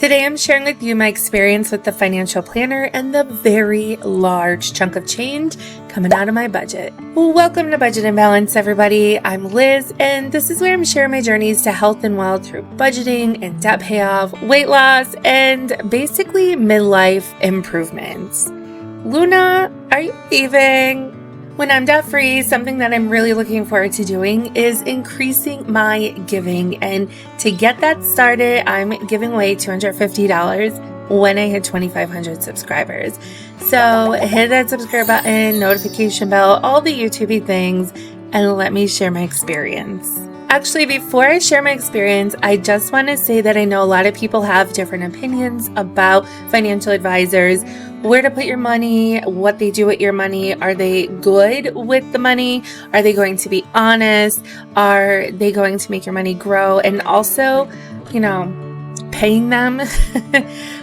Today I'm sharing with you my experience with the financial planner and the very large chunk of change coming out of my budget. Well, welcome to Budget and Balance, everybody. I'm Liz, and this is where I'm sharing my journeys to health and wealth through budgeting and debt payoff, weight loss, and basically midlife improvements. Luna, are you leaving? When I'm debt-free, something that I'm really looking forward to doing is increasing my giving. And to get that started, I'm giving away $250 when I hit 2,500 subscribers. So hit that subscribe button, notification bell, all the YouTube things, and let me share my experience. Actually, before I share my experience, I just want to say that I know a lot of people have different opinions about financial advisors, where to put your money, what they do with your money. Are they good with the money? Are they going to be honest? Are they going to make your money grow? And also, paying them.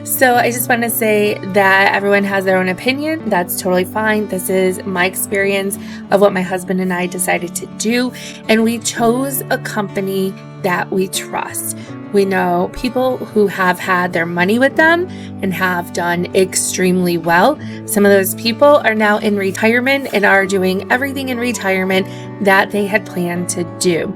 So I just want to say that everyone has their own opinion. That's totally fine. This is my experience of what my husband and I decided to do. And we chose a company that we trust. We know people who have had their money with them and have done extremely well. Some of those people are now in retirement and are doing everything in retirement that they had planned to do.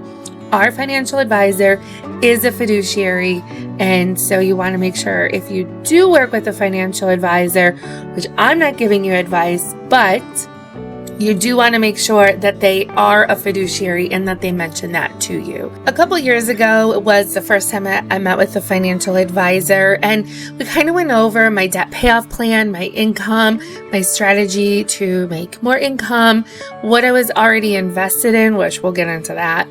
Our financial advisor is a fiduciary, and so you want to make sure if you do work with a financial advisor, which I'm not giving you advice, but you do want to make sure that they are a fiduciary and that they mention that to you. A couple years ago, it was the first time I met with a financial advisor, and we kind of went over my debt payoff plan, my income, my strategy to make more income, what I was already invested in, which we'll get into that,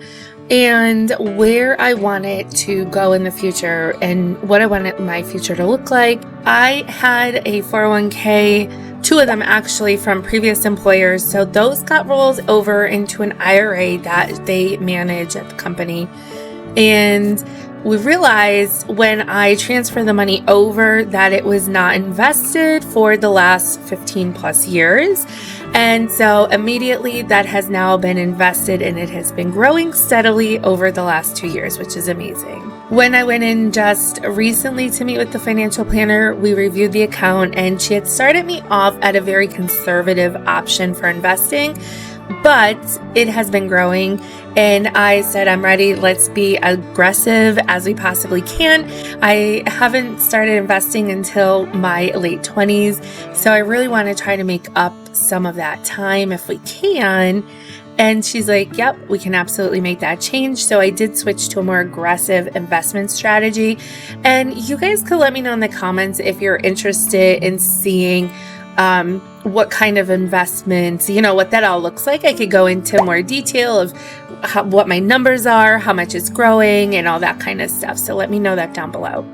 and where I wanted to go in the future and what I wanted my future to look like. I had a 401k, two of them actually from previous employers. So those got rolled over into an IRA that they manage at the company. And we realized when I transferred the money over that it was not invested for the last 15 plus years. And so immediately that has now been invested and it has been growing steadily over the last 2 years, which is amazing. When I went in just recently to meet with the financial planner, we reviewed the account and she had started me off at a very conservative option for investing, but it has been growing. And I said, I'm ready. Let's be aggressive as we possibly can. I haven't started investing until my late 20s. So I really want to try to make up some of that time if we can. And she's like, yep, we can absolutely make that change. So I did switch to a more aggressive investment strategy. And you guys could let me know in the comments if you're interested in seeing what kind of investments, what that all looks like. I could go into more detail of what my numbers are, how much it's growing, and all that kind of stuff. So let me know that down below.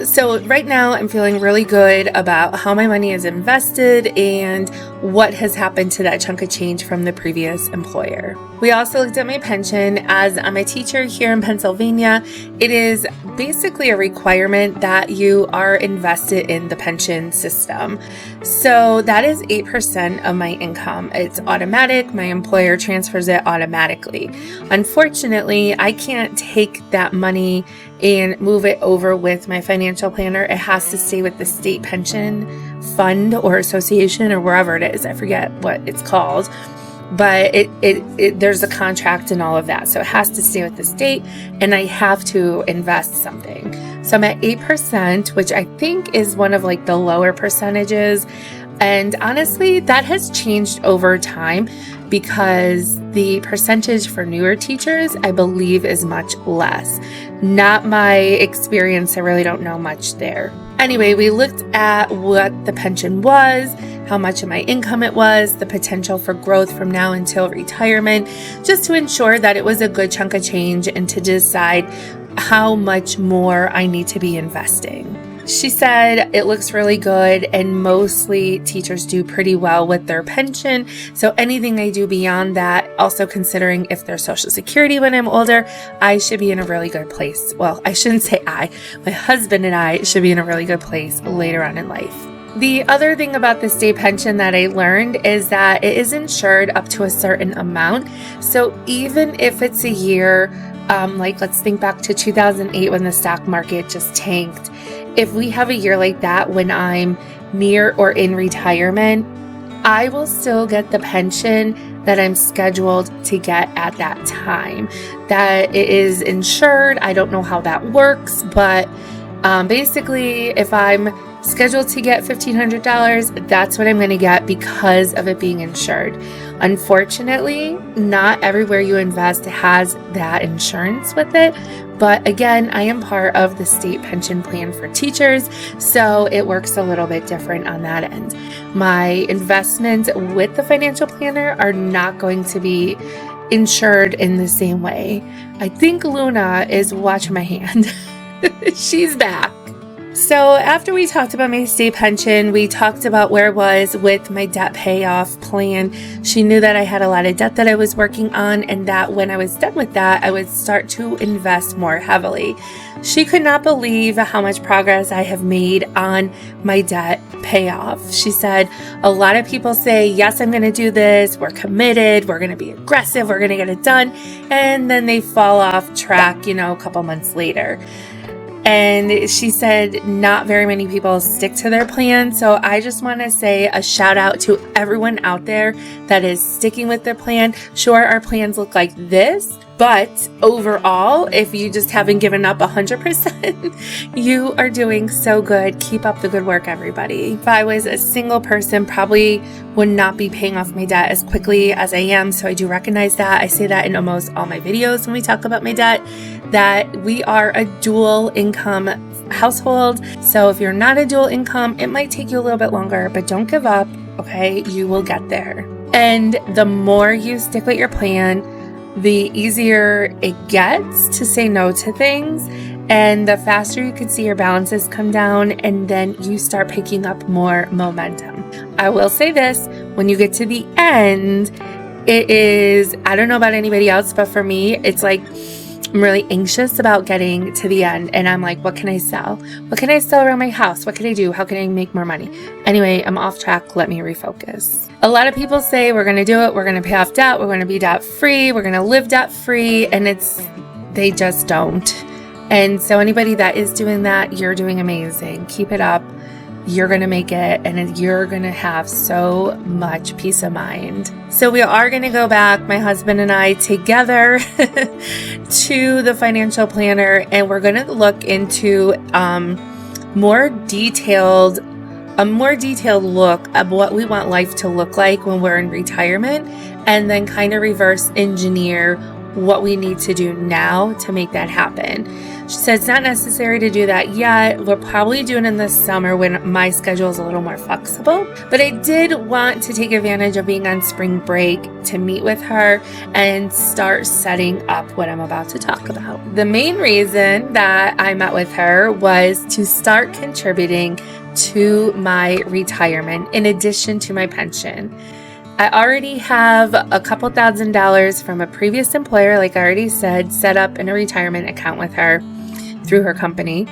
So right now I'm feeling really good about how my money is invested and what has happened to that chunk of change from the previous employer. We also looked at my pension. As I'm a teacher here in Pennsylvania, it is basically a requirement that you are invested in the pension system. So that is 8% of my income. It's automatic. My employer transfers it automatically. Unfortunately, I can't take that money and move it over with my financial planner. It has to stay with the state pension fund or association or wherever it is. I forget what it's called, but there's a contract and all of that. So it has to stay with the state and I have to invest something. So I'm at 8%, which I think is one of the lower percentages. And honestly, that has changed over time because the percentage for newer teachers, I believe, is much less. Not my experience. I really don't know much there. Anyway, we looked at what the pension was, how much of my income it was, the potential for growth from now until retirement, just to ensure that it was a good chunk of change and to decide how much more I need to be investing. She said it looks really good and mostly teachers do pretty well with their pension. So anything I do beyond that, also considering if there's Social Security when I'm older, I should be in a really good place. Well, I shouldn't say my husband and I should be in a really good place later on in life. The other thing about the state pension that I learned is that it is insured up to a certain amount. So even if it's a year, let's think back to 2008 when the stock market just tanked if we have a year like that when I'm near or in retirement, I will still get the pension that I'm scheduled to get at that time. That it is insured. I don't know how that works, but basically, if I'm scheduled to get $1,500, that's what I'm going to get because of it being insured. Unfortunately, not everywhere you invest has that insurance with it. But again, I am part of the state pension plan for teachers, so it works a little bit different on that end. My investments with the financial planner are not going to be insured in the same way. I think Luna is watching my hand. She's back. So after we talked about my state pension, we talked about where I was with my debt payoff plan. She knew that I had a lot of debt that I was working on, and that when I was done with that, I would start to invest more heavily. She could not believe how much progress I have made on my debt payoff. She said, a lot of people say, yes, I'm going to do this. We're committed. We're going to be aggressive. We're going to get it done. And then they fall off track, a couple months later. And she said not very many people stick to their plan. So I just want to say a shout out to everyone out there that is sticking with their plan. Sure, our plans look like this, but overall, if you just haven't given up 100%, you are doing so good. Keep up the good work, everybody. If I was a single person, probably would not be paying off my debt as quickly as I am. So I do recognize that. I say that in almost all my videos when we talk about my debt, that we are a dual income household. So if you're not a dual income, it might take you a little bit longer, but don't give up, okay? You will get there. And the more you stick with your plan, the easier it gets to say no to things, and the faster you can see your balances come down, and then you start picking up more momentum. I will say this, when you get to the end, it is, I don't know about anybody else, but for me, it's like I'm really anxious about getting to the end, and I'm like, what can I sell? What can I sell around my house? What can I do? How can I make more money? Anyway, I'm off track. Let me refocus. A lot of people say we're going to do it. We're going to pay off debt. We're going to be debt free. We're going to live debt free. And they just don't. And so anybody that is doing that, you're doing amazing. Keep it up. You're going to make it, and you're going to have so much peace of mind. So we are going to go back, my husband and I together, to the financial planner, and we're going to look into a more detailed look at what we want life to look like when we're in retirement, and then kind of reverse engineer what we need to do now to make that happen. She said it's not necessary to do that yet. We'll probably do it in the summer when my schedule is a little more flexible. But I did want to take advantage of being on spring break to meet with her and start setting up what I'm about to talk about. The main reason that I met with her was to start contributing to my retirement in addition to my pension. I already have a couple $1,000s from a previous employer, like I already said, set up in a retirement account with her through her company,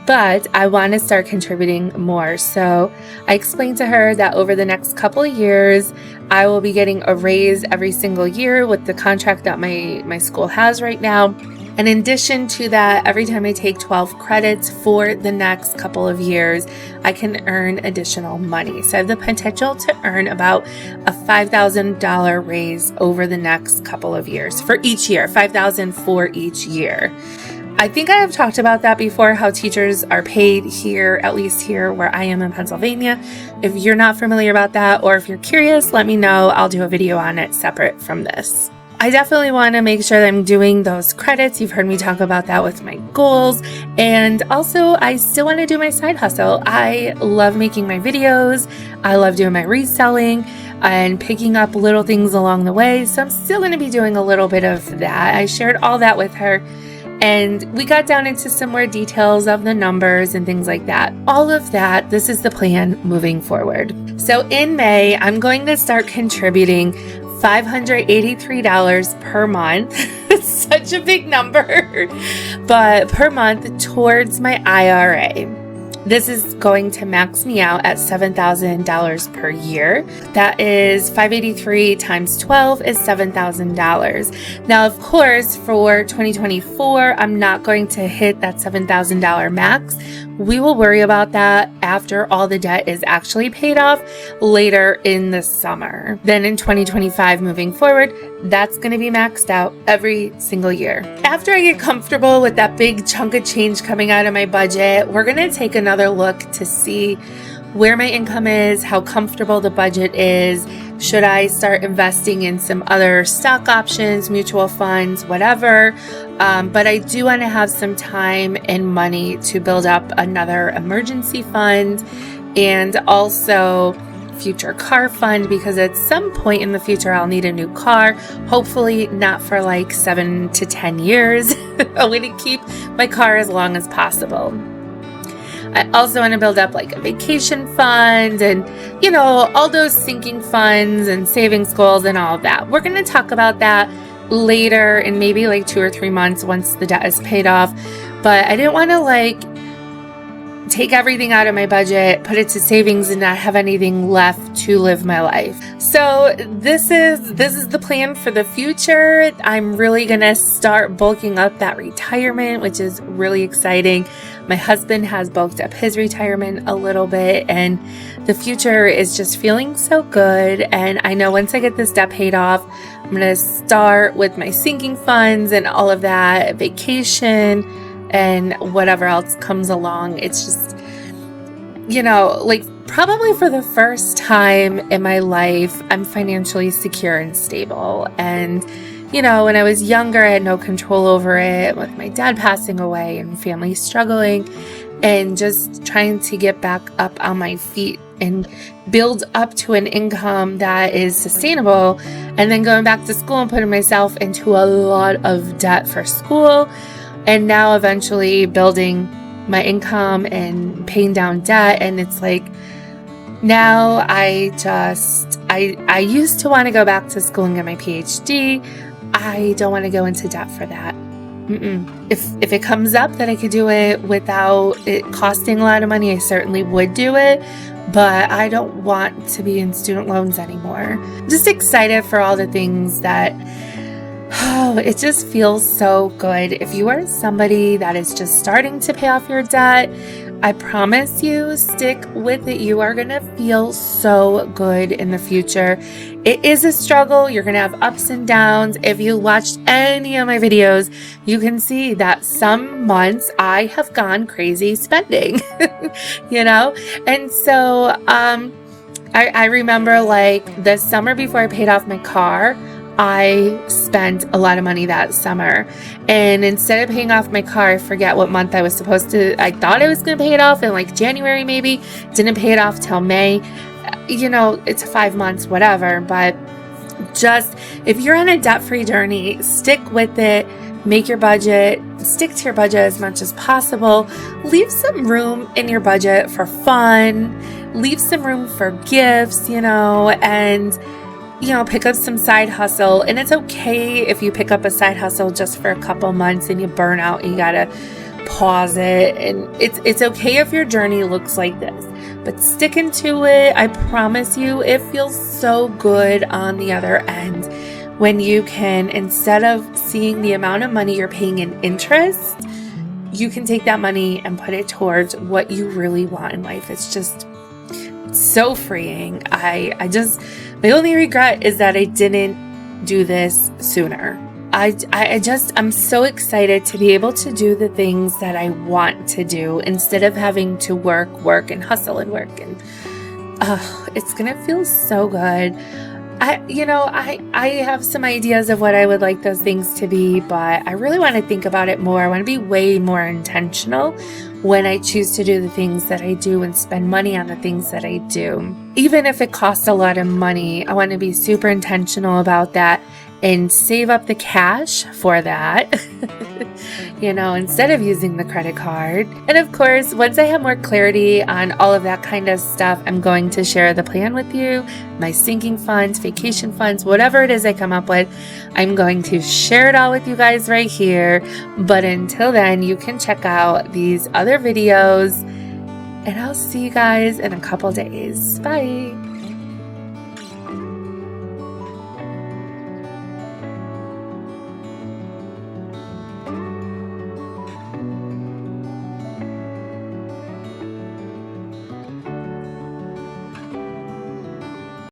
but I want to start contributing more. So I explained to her that over the next couple of years, I will be getting a raise every single year with the contract that my school has right now. And in addition to that, every time I take 12 credits for the next couple of years, I can earn additional money. So I have the potential to earn about a $5,000 raise over the next couple of years for each year, $5,000 for each year. I think I have talked about that before, how teachers are paid here, at least here where I am in Pennsylvania. If you're not familiar about that, or if you're curious, let me know. I'll do a video on it separate from this. I definitely want to make sure that I'm doing those credits. You've heard me talk about that with my goals. And also, I still want to do my side hustle. I love making my videos. I love doing my reselling and picking up little things along the way. So I'm still going to be doing a little bit of that. I shared all that with her, and we got down into some more details of the numbers and things like that. All of that, this is the plan moving forward. So in May, I'm going to start contributing $583 per month. It's such a big number, but per month towards my IRA. This is going to max me out at $7,000 per year. That is $583 times 12 is $7,000. Now, of course, for 2024, I'm not going to hit that $7,000 max, We will worry about that after all the debt is actually paid off later in the summer. Then in 2025 moving forward, that's going to be maxed out every single year. After I get comfortable with that big chunk of change coming out of my budget, we're going to take another look to see where my income is, how comfortable the budget is. Should I start investing in some other stock options, mutual funds, whatever? But I do want to have some time and money to build up another emergency fund and also future car fund, because at some point in the future I'll need a new car. Hopefully not for like 7 to 10 years. I want to keep my car as long as possible. I also want to build up like a vacation fund and, all those sinking funds and savings goals and all of that. We're going to talk about that later in maybe like 2 or 3 months once the debt is paid off. But I didn't want to take everything out of my budget, put it to savings, and not have anything left to live my life. So this is the plan for the future. I'm really gonna start bulking up that retirement, which is really exciting. My husband has bulked up his retirement a little bit, and the future is just feeling so good. And I know once I get this debt paid off, I'm gonna start with my sinking funds and all of that, vacation and whatever else comes along. It's just, probably for the first time in my life, I'm financially secure and stable. And, when I was younger, I had no control over it, with my dad passing away and family struggling, and just trying to get back up on my feet and build up to an income that is sustainable, and then going back to school and putting myself into a lot of debt for school. And now eventually building my income and paying down debt. And it's like, now I used to want to go back to school and get my PhD. I don't want to go into debt for that. If it comes up that I could do it without it costing a lot of money, I certainly would do it. But I don't want to be in student loans anymore. Just excited for all the things that it just feels so good. If you are somebody that is just starting to pay off your debt, I promise you, stick with it. You are going to feel so good in the future. It is a struggle. You're going to have ups and downs. If you watched any of my videos, you can see that some months I have gone crazy spending, And so I remember the summer before I paid off my car, I spent a lot of money that summer, and instead of paying off my car, I forget what month I was supposed to, I thought I was going to pay it off in January maybe, didn't pay it off till May. It's 5 months, whatever, but just, if you're on a debt-free journey, stick with it, make your budget, stick to your budget as much as possible, leave some room in your budget for fun, leave some room for gifts, and pick up some side hustle. And it's okay if you pick up a side hustle just for a couple months and you burn out and you gotta pause it. And it's okay if your journey looks like this, but sticking to it, I promise you, it feels so good on the other end when you can, instead of seeing the amount of money you're paying in interest, you can take that money and put it towards what you really want in life. It's just so freeing. My only regret is that I didn't do this sooner. I'm so excited to be able to do the things that I want to do instead of having to work and hustle and work. And it's going to feel so good. I have some ideas of what I would like those things to be, but I really want to think about it more. I want to be way more intentional when I choose to do the things that I do and spend money on the things that I do. Even if it costs a lot of money, I want to be super intentional about that and save up the cash for that, instead of using the credit card. And of course, once I have more clarity on all of that kind of stuff, I'm going to share the plan with you, my sinking funds, vacation funds, whatever it is I come up with. I'm going to share it all with you guys right here. But until then, you can check out these other videos, and I'll see you guys in a couple days. Bye.